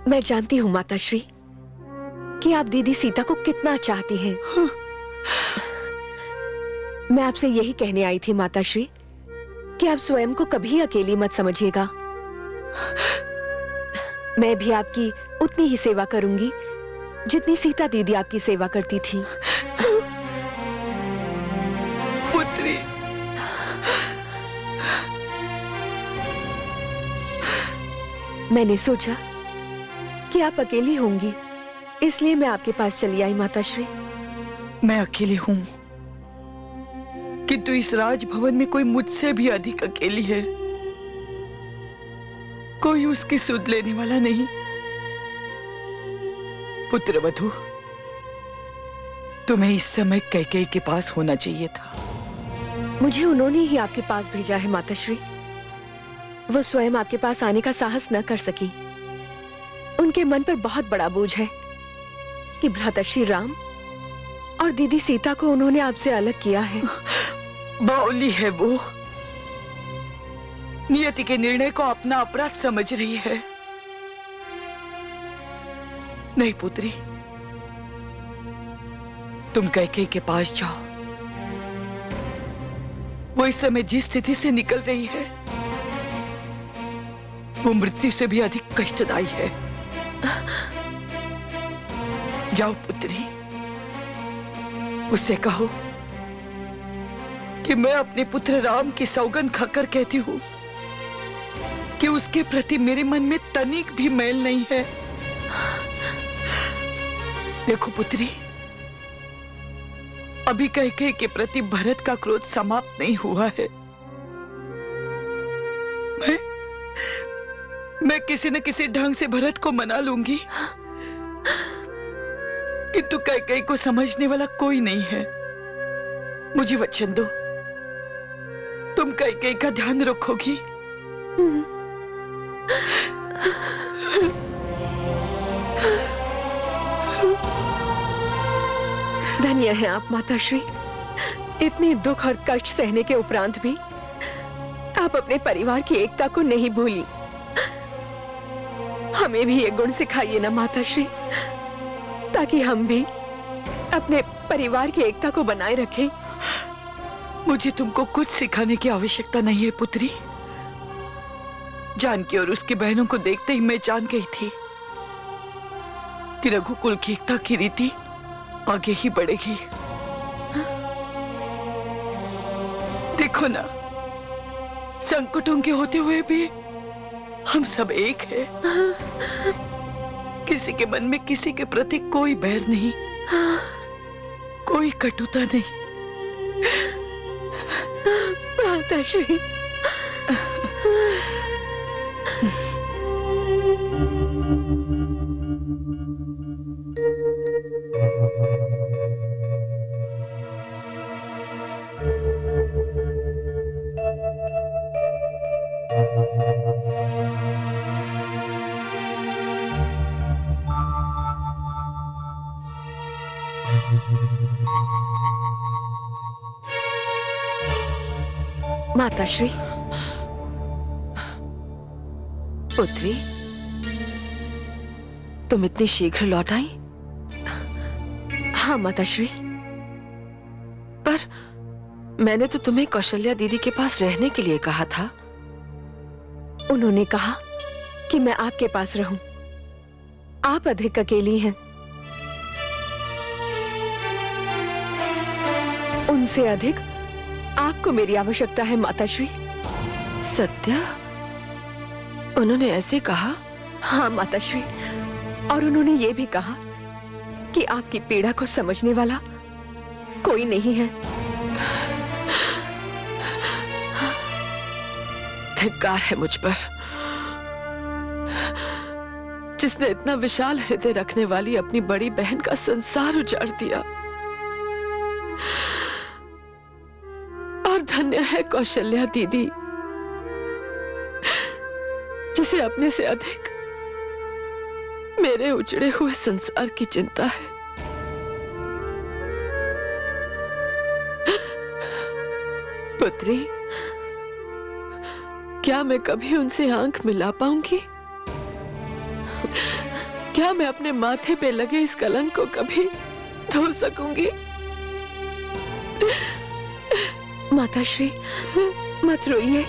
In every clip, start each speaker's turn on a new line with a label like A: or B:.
A: मैं जानती हूँ माताश्री कि आप दीदी सीता को कितना चाहती हैं। मैं आपसे यही कहने आई थी माताश्री कि आप स्वयं को कभी अकेली मत समझिएगा। मैं भी आपकी उतनी ही सेवा करूंगी जितनी सीता दीदी आपकी सेवा करती थी।
B: पुत्री,
A: मैंने सोचा कि आप अकेली होंगी, इसलिए मैं आपके पास चली आई माताश्री।
B: मैं अकेली हूं, किंतु इस राजभवन में कोई मुझसे भी अधिक अकेली है। कोई उसकी सुध लेने वाला नहीं। पुत्रवधू, तुम्हें इस समय कैकेयी के पास होना चाहिए था।
A: मुझे उन्होंने ही आपके पास भेजा है माताश्री। वो स्वयं आपके पास आने का साहस न कर सकी। उनके मन पर बहुत बड़ा बोझ है कि भ्राता राम और दीदी सीता को उन्होंने आपसे अलग किया है।
B: बावली है वो, नियति के निर्णय को अपना अपराध समझ रही है। नहीं पुत्री, तुम कैकेयी के पास जाओ। वो इस समय जिस स्थिति से निकल रही है वो मृत्यु से भी अधिक कष्टदायी है। जाओ पुत्री, उससे कहो कि मैं अपने पुत्र राम की सौगंध खाकर कहती हूं कि उसके प्रति मेरे मन में तनिक भी मैल नहीं है। देखो पुत्री, अभी कैकेयी के प्रति भरत का क्रोध समाप्त नहीं हुआ है। मैं किसी न किसी ढंग से भरत को मना लूंगी, किंतु कैकेयी को समझने वाला कोई नहीं है। मुझे वचन दो, तुम कैकेयी का ध्यान रखोगी।
A: धन्य हैं आप माताश्री। इतने दुख और कष्ट सहने के उपरांत भी आप अपने परिवार की एकता को नहीं भूली। हमें भी ये गुण सिखाइए ना माताश्री, ताकि हम भी अपने परिवार की एकता को बनाए रखें।
B: मुझे तुमको कुछ सिखाने की आवश्यकता नहीं है पुत्री। जानकी और उसकी बहनों को देखते ही मैं जान गई थी कि रघुकुल की एकता की रीति आगे ही बढ़ेगी। देखो ना, संकटों के होते हुए भी हम सब एक हैं। किसी के मन में किसी के प्रति कोई बैर नहीं, कोई कटुता नहीं।
A: माताश्री, माताश्री, पुत्री, तुम इतनी शीघ्र लौट आई? हाँ माताश्री, पर मैंने तो तुम्हें कौशल्या दीदी के पास रहने के लिए कहा था। उन्होंने कहा कि मैं आपके पास रहूं। आप अधिक अकेली हैं। उनसे अधिक आपको मेरी आवश्यकता है माताश्री। सत्य? उन्होंने ऐसे कहा? हाँ माताश्री, और उन्होंने ये भी कहा कि आपकी पीड़ा को समझने वाला कोई नहीं है। धिक्कार है मुझ पर, जिसने इतना विशाल हृदय रखने वाली अपनी बड़ी बहन का संसार उजाड़ दिया। और धन्य है कौशल्या दीदी, जिसे अपने से अधिक मेरे उजड़े हुए संसार की चिंता है। पुत्री, क्या मैं कभी उनसे आंख मिला पाऊंगी? क्या मैं अपने माथे पे लगे इस कलंक को कभी धो सकूंगी? माताश्री, मत रोइए।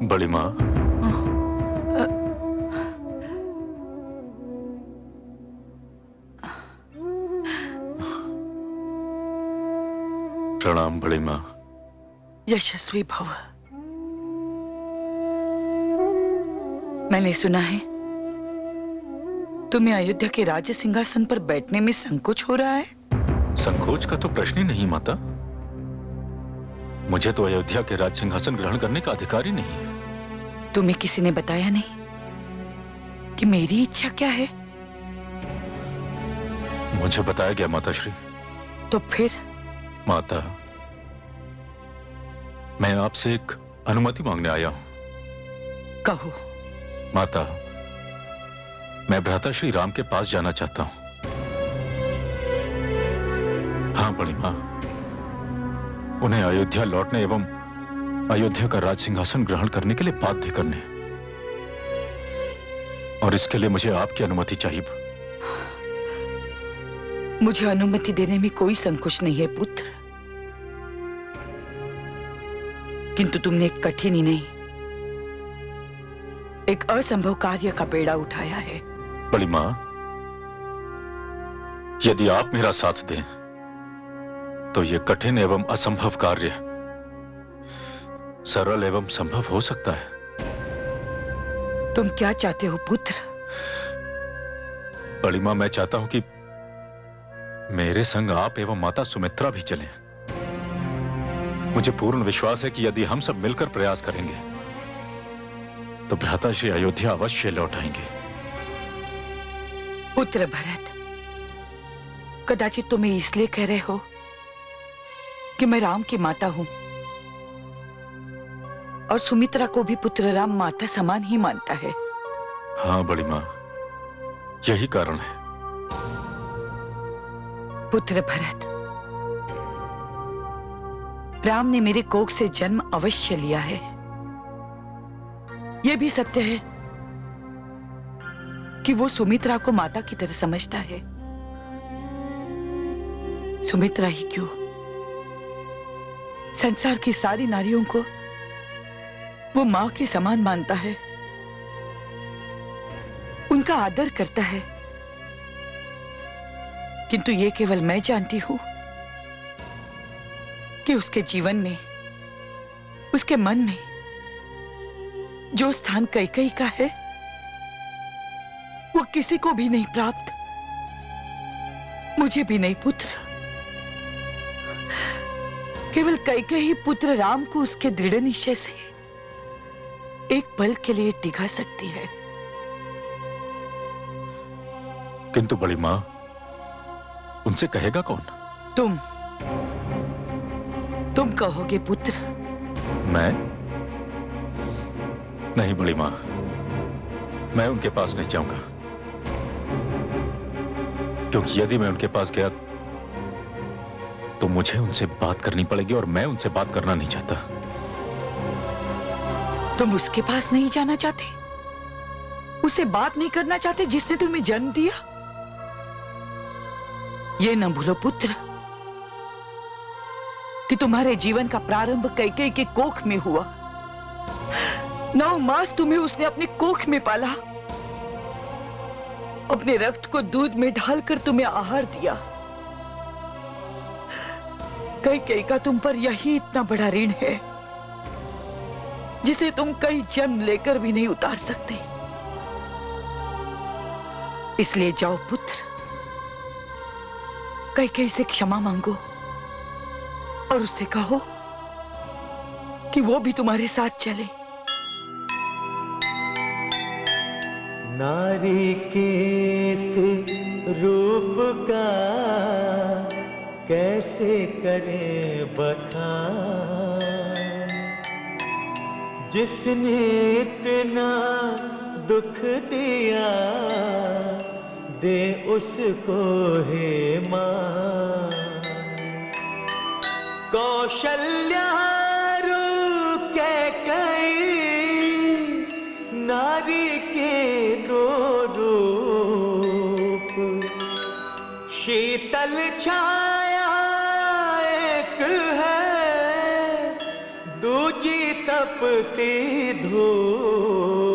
C: बड़ी माँ, प्रणाम बड़ी माँ।
B: यशस्वी भव। मैंने सुना है तुम्हें अयोध्या के राज सिंहासन पर बैठने में संकोच हो रहा है।
C: संकोच का तो प्रश्न ही नहीं माता। मुझे तो अयोध्या के राज सिंहासन ग्रहण करने का अधिकार ही नहीं है।
B: तुम्हें किसी ने बताया नहीं कि मेरी इच्छा क्या है?
C: मुझे बताया गया माताश्री।
B: तो फिर?
C: माता, मैं आपसे एक अनुमति मांगने आया हूं।
B: कहो।
C: माता, मैं भ्राता श्री राम के पास जाना चाहता हूं। हाँ बड़ी माँ, उन्हें अयोध्या लौटने एवं अयोध्या का राज सिंहासन ग्रहण करने के लिए बाध्य करने, और इसके लिए मुझे आपकी अनुमति चाहिए।
B: मुझे अनुमति देने में कोई संकोच नहीं है पुत्र, किंतु तुमने एक कठिन ही नहीं, एक असंभव कार्य का बेड़ा उठाया है।
C: बड़ी माँ, यदि आप मेरा साथ दें तो यह कठिन एवं असंभव कार्य सरल एवं संभव हो सकता है।
B: तुम क्या चाहते हो पुत्र?
C: बड़ी माँ, मैं चाहता हूं कि मेरे संग आप एवं माता सुमित्रा भी चलें। मुझे पूर्ण विश्वास है कि यदि हम सब मिलकर प्रयास करेंगे तो भ्राता श्री अयोध्या अवश्य लौट आएंगे।
B: पुत्र भरत, कदाचित तुम्हें इसलिए कह रहे हो कि मैं राम की माता हूं और सुमित्रा को भी पुत्र राम माता समान ही मानता है।
C: हाँ बड़ी माँ, यही कारण है।
B: पुत्र भरत, राम ने मेरे कोख से जन्म अवश्य लिया है। यह भी सत्य है कि वो सुमित्रा को माता की तरह समझता है। सुमित्रा ही क्यों, संसार की सारी नारियों को वो मां के समान मानता है, उनका आदर करता है। किंतु ये केवल मैं जानती हूं कि उसके जीवन में, उसके मन में जो स्थान कैकेयी का है वो किसी को भी नहीं प्राप्त, मुझे भी नहीं पुत्र। केवल कैकेयी पुत्र राम को उसके दृढ़ निश्चय से एक पल के लिए टिका सकती है।
C: किंतु बड़ी माँ, उनसे कहेगा कौन?
B: तुम कहोगे पुत्र।
C: मैं? नहीं बड़ी माँ, मैं उनके पास नहीं जाऊंगा, क्योंकि यदि मैं उनके पास गया तो मुझे उनसे बात करनी पड़ेगी और मैं उनसे बात करना नहीं चाहता।
B: तुम उसके पास नहीं जाना चाहते, उससे बात नहीं करना चाहते जिसने तुम्हें जन्म दिया? ये न भूलो पुत्र कि तुम्हारे जीवन का प्रारंभ कैकेयी के कोख में हुआ। 9 मास तुम्हें उसने अपने कोख में पाला, अपने रक्त को दूध में ढालकर तुम्हें आहार दिया। कैकेयी का तुम पर यही इतना बड़ा ऋण है जिसे तुम कई जन्म लेकर भी नहीं उतार सकते। इसलिए जाओ पुत्र, कैकेयी से क्षमा मांगो और उससे कहो कि वो भी तुम्हारे साथ चले।
D: नारी के इस रूप का कैसे करें बखान, जिसने इतना दुख दिया दे उसको हे मां। कौशल्या रूप कैकेयी, नारी के दो रूप, शीतल छाया एक है, दूजी तपती धूप,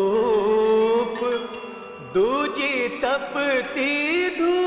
D: दूजी तपती धूप।